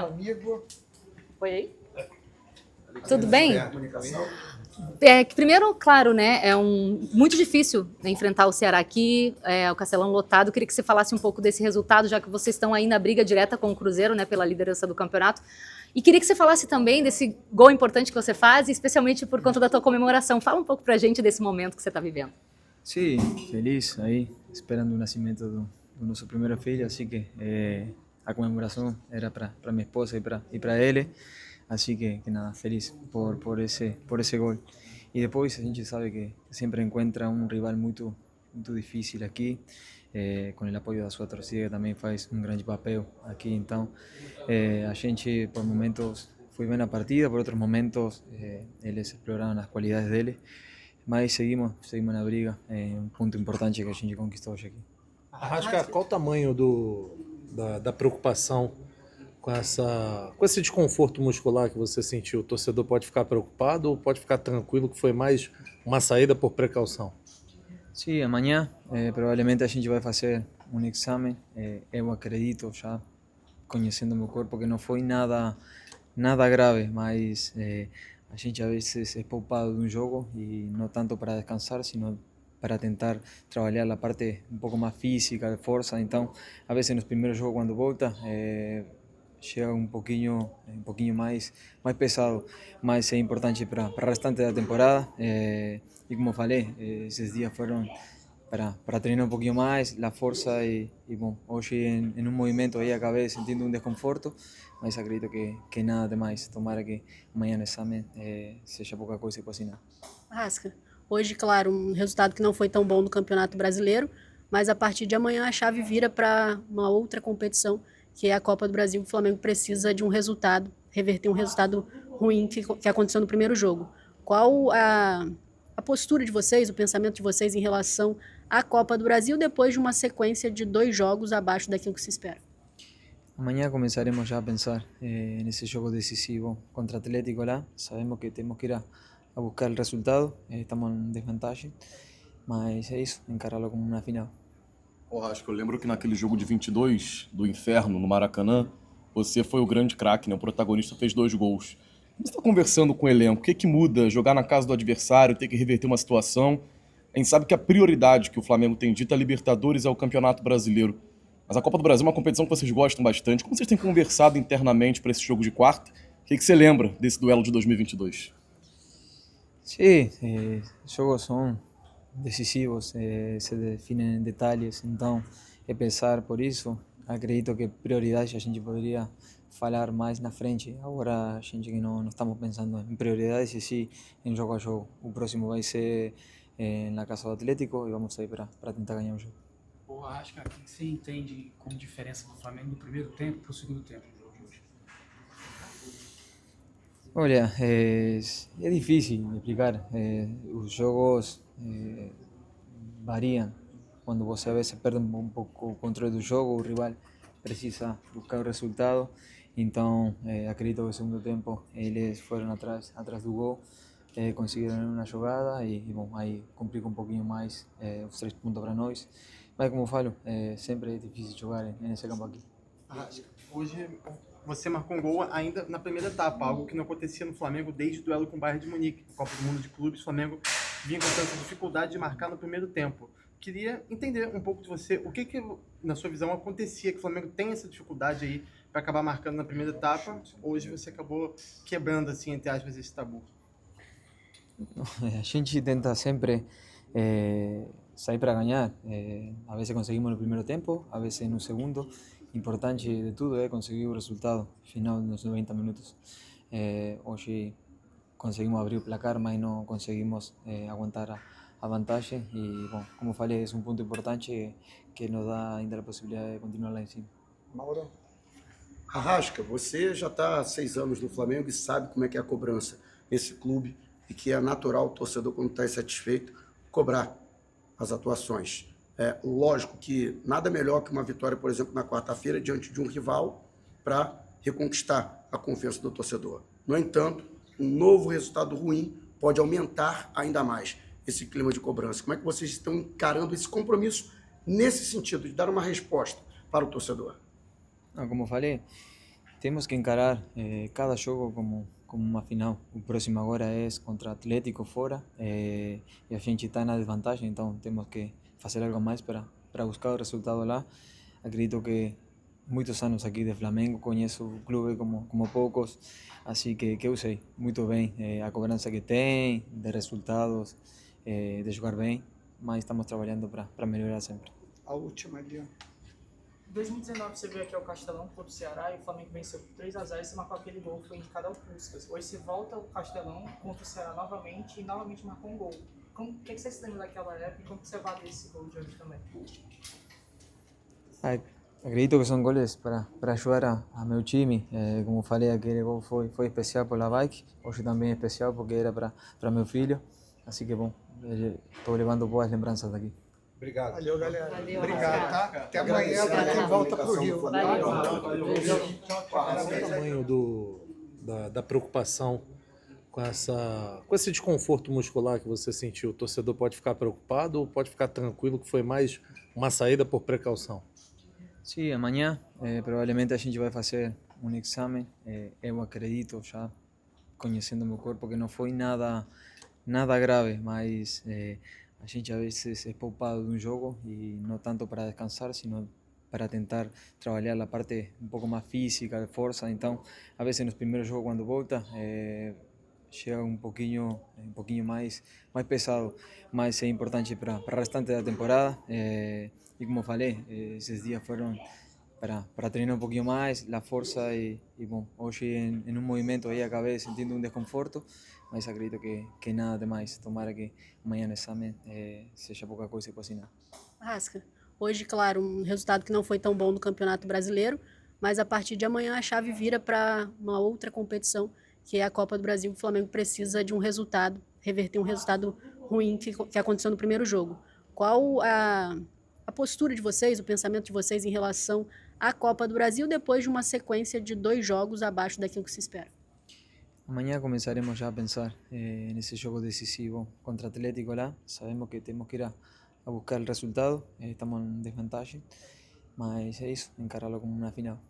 amigo. Foi aí? Tudo bem? Comunicação. Primeiro, claro, né, muito difícil, né, enfrentar o Ceará aqui, o Castelão lotado. Queria que você falasse um pouco desse resultado, já que vocês estão aí na briga direta com o Cruzeiro, né, pela liderança do campeonato. E queria que você falasse também desse gol importante que você faz, especialmente por conta da tua comemoração. Fala um pouco pra gente desse momento que você está vivendo. Sí, feliz ahí, esperando el nacimiento de nuestro primer filho, así que a conmemoración era para mi esposa y para él, así que nada, feliz por ese gol. Y después a gente sabe que siempre encuentra un rival muy difícil aquí, con el apoyo de su torcida que también faz un gran papel aquí. Então a gente por momentos foi bem na partida, por outros momentos eles exploraram as qualidades dele. Mas seguimos na briga, é um ponto importante que a gente conquistou hoje aqui. Arrasca, qual o tamanho da preocupação com esse desconforto muscular que você sentiu? O torcedor pode ficar preocupado ou pode ficar tranquilo que foi mais uma saída por precaução? Sim, amanhã provavelmente a gente vai fazer um exame. Eu acredito, já conhecendo meu corpo, que não foi nada grave, mas a gente a veces es poupado de un jogo y no tanto para descansar, sino para tentar trabalhar a parte um pouco mais física, de força. Então, a veces nos primeiros jogos, quando volta, chega um pouquinho mais pesado, mas é importante para o restante da temporada. E como falei, esses dias foram para treinar um pouquinho mais, a força e bom, hoje em um movimento aí acabei sentindo um desconforto, mas acredito que nada demais. Tomara que amanhã no exame seja pouca coisa e quase nada. Arrasca, hoje, claro, um resultado que não foi tão bom no Campeonato Brasileiro, mas a partir de amanhã a chave vira para uma outra competição, que é a Copa do Brasil. O Flamengo precisa de um resultado, reverter um resultado ruim que aconteceu no primeiro jogo. Qual a postura de vocês, o pensamento de vocês em relação à Copa do Brasil depois de uma sequência de 2 jogos abaixo daquilo que se espera? Amanhã começaremos já a pensar nesse jogo decisivo contra o Atlético lá. Sabemos que temos que ir a buscar o resultado, estamos em desvantagem, mas é isso, encará-lo como uma final. Acho que eu lembro que naquele jogo de 22 do Inferno, no Maracanã, você foi o grande craque, né? O protagonista fez 2 gols. Você está conversando com o elenco, o que muda? Jogar na casa do adversário, ter que reverter uma situação? A gente sabe que a prioridade que o Flamengo tem dito é a Libertadores, é o Campeonato Brasileiro. Mas a Copa do Brasil é uma competição que vocês gostam bastante. Como vocês têm conversado internamente para esse jogo de quarta? O que você lembra desse duelo de 2022? Sim, jogos são decisivos, se definem em detalhes, então é pensar por isso. Acredito que prioridade a gente poderia falar mais na frente. Agora a gente que não estamos pensando em prioridades e sim em jogo a jogo. O próximo vai ser na casa do Atlético e vamos sair para tentar ganhar o jogo. Acho que aqui você entende como diferença do Flamengo do primeiro tempo para o segundo tempo do jogo de hoje? Olha, é difícil de explicar. Os jogos variam. Quando você a vezes perde um pouco o controle do jogo, o rival precisa buscar o resultado. Então, acredito que no segundo tempo eles foram atrás do gol, conseguiram uma jogada e bom, aí complica um pouquinho mais os 3 pontos para nós. Mas como eu falo, sempre é difícil jogar nesse campo aqui. Hoje você marcou um gol ainda na primeira etapa, algo que não acontecia no Flamengo desde o duelo com o Bayern de Munique. Na Copa do Mundo de Clubes, o Flamengo vinha com essa dificuldade de marcar no primeiro tempo. Queria entender um pouco de você, o que na sua visão acontecia que o Flamengo tem essa dificuldade aí para acabar marcando na primeira etapa. Hoje você acabou quebrando, assim, entre aspas, esse tabu. A gente tenta sempre sair para ganhar. A vezes conseguimos no primeiro tempo, a vezes no segundo. Importante de tudo é conseguir o resultado final nos 90 minutos. Hoje conseguimos abrir o placar, mas não conseguimos aguentar a vantagem. E, bom, como falei, é um ponto importante que nos dá ainda a possibilidade de continuar lá em cima. Mauro. Arrasca, você já está há 6 anos no Flamengo e sabe como é que é a cobrança nesse clube e que é natural o torcedor, quando está insatisfeito, cobrar as atuações. Lógico que nada melhor que uma vitória, por exemplo, na quarta-feira, diante de um rival, para reconquistar a confiança do torcedor. No entanto, um novo resultado ruim pode aumentar ainda mais esse clima de cobrança. Como é que vocês estão encarando esse compromisso nesse sentido, de dar uma resposta para o torcedor? Como falei, Temos que encarar cada jogo como uma final. O próximo agora é contra Atlético fora e a gente está na desvantagem, então temos que fazer algo mais para buscar o resultado lá. Acredito que muitos anos aqui de Flamengo, conheço o clube como poucos, assim que eu sei muito bem a cobrança que tem, de resultados, de jogar bem, mas estamos trabalhando para melhorar sempre. A última ali, ó. Em 2019 você veio aqui ao Castelão contra o Ceará e o Flamengo venceu por 3-0 e você marcou aquele gol, foi indicado ao Puskás. Hoje você volta ao Castelão contra o Ceará novamente e novamente marcou um gol. O que você se lembra daquela época e como que você avalia esse gol de hoje também? Acredito que são goles para ajudar a meu time. Como falei, aquele gol foi especial por la bike, hoje também é especial porque era para meu filho. Assim que bom, estou levando boas lembranças daqui. Obrigado. Valeu, galera. Valeu, Obrigado, tá? Rafael. Até amanhã para quem volta pro Rio. Valeu. Qual o tamanho da preocupação com esse desconforto muscular que você sentiu? O torcedor pode ficar preocupado ou pode ficar tranquilo que foi mais uma saída por precaução? Sim, amanhã provavelmente a gente vai fazer exame. Eu acredito, já conhecendo meu corpo, que não foi nada grave, mas a gente a vezes é poupado de um jogo e não tanto para descansar, sino para tentar trabalhar a parte um pouco mais física, de força. Então, a vezes nos primeiros jogos, quando volta, chega um pouquinho mais pesado, mas é importante para o restante da temporada. E como falei, esses dias foram para treinar um pouquinho mais, a força e bom, hoje em um movimento aí acabei sentindo um desconforto, mas acredito que nada demais. Tomara que amanhã no exame seja pouca coisa e quase nada. Rasca. Hoje, claro, um resultado que não foi tão bom no Campeonato Brasileiro, mas a partir de amanhã a chave vira para uma outra competição, que é a Copa do Brasil. O Flamengo precisa de um resultado, reverter um resultado ruim que aconteceu no primeiro jogo. Qual a postura de vocês, o pensamento de vocês em relação à Copa do Brasil depois de uma sequência de 2 jogos abaixo daquilo que se espera? Amanhã começaremos já a pensar nesse jogo decisivo contra Atlético lá. Sabemos que temos que ir a buscar o resultado, estamos em desvantagem, mas é isso, encará-lo como uma final.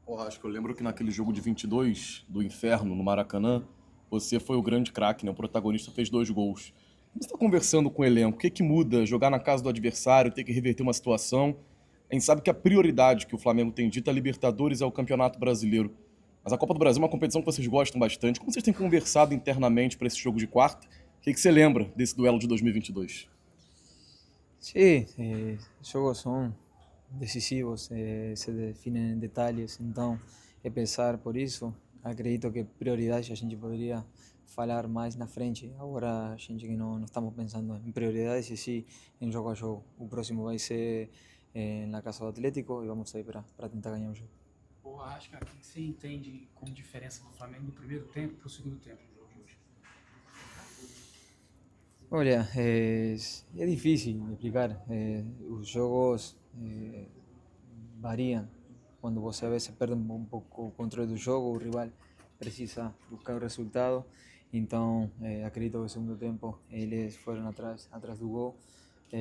Porra, acho que eu lembro que naquele jogo de 22 do Inferno, no Maracanã, você foi o grande craque, né? O protagonista fez 2 gols. Você está conversando com o elenco, o que muda? Jogar na casa do adversário, ter que reverter uma situação? A gente sabe que a prioridade que o Flamengo tem dito a Libertadores é o Campeonato Brasileiro. Mas a Copa do Brasil é uma competição que vocês gostam bastante. Como vocês têm conversado internamente para esse jogo de quarta? O que você lembra desse duelo de 2022? Sim, jogos são decisivos, se definem em detalhes, então é pensar por isso. Acredito que prioridade a gente poderia falar mais na frente. Agora a gente que não estamos pensando em prioridades e sim em jogo a jogo. O próximo vai ser na casa do Atlético e vamos sair para tentar ganhar o jogo. Porra, acho que o que você entende como diferença do Flamengo do primeiro tempo para o segundo tempo no jogo de hoje? Olha, é difícil de explicar. Os jogos variam. Quando você a vezes perde um pouco o controle do jogo, o rival precisa buscar o resultado. Então, acredito que no segundo tempo eles foram atrás do gol,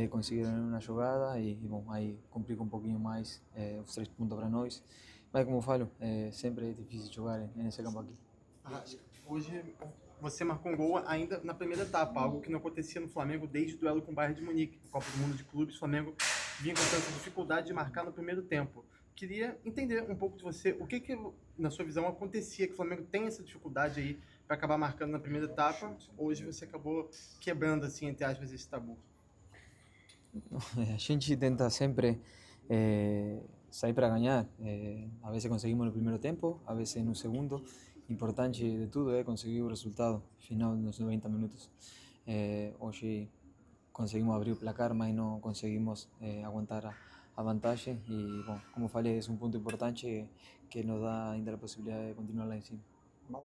conseguiram uma jogada e bom, aí complica um pouquinho mais os 3 pontos para nós. Mas como eu falo, sempre é difícil jogar nesse campo aqui. Hoje você marcou um gol ainda na primeira etapa, algo que não acontecia no Flamengo desde o duelo com o Bayern de Munique. Na Copa do Mundo de Clubes, o Flamengo vinha com tanta dificuldade de marcar no primeiro tempo. Queria entender um pouco de você, o que na sua visão acontecia que o Flamengo tem essa dificuldade aí para acabar marcando na primeira etapa. Hoje você acabou quebrando, assim, entre aspas, esse tabu. A gente tenta sempre sair para ganhar. A vezes conseguimos no primeiro tempo, a vezes no segundo. Importante de tudo é conseguir o resultado final nos 90 minutos. Hoje conseguimos abrir o placar, mas não conseguimos aguentar a vantagem. E, bom, como falei, é um ponto importante que nos dá ainda a possibilidade de continuar lá em cima.